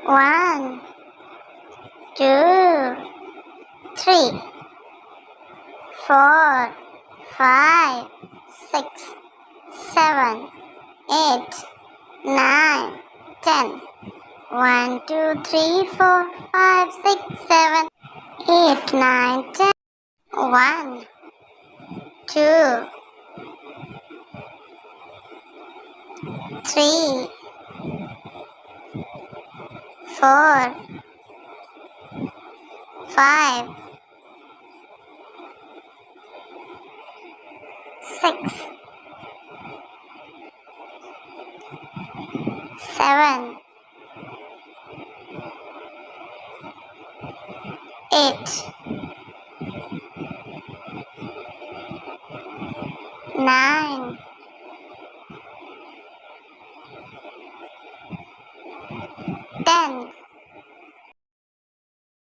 1, 2, 3, 4, 5, 6, 7, 8, 9, 10. 1, 2, 3, 4, 5, 6, 7, 8, 9, 10. 1, 2, 3, 4, 5, 6, 7, 8, 9, 10.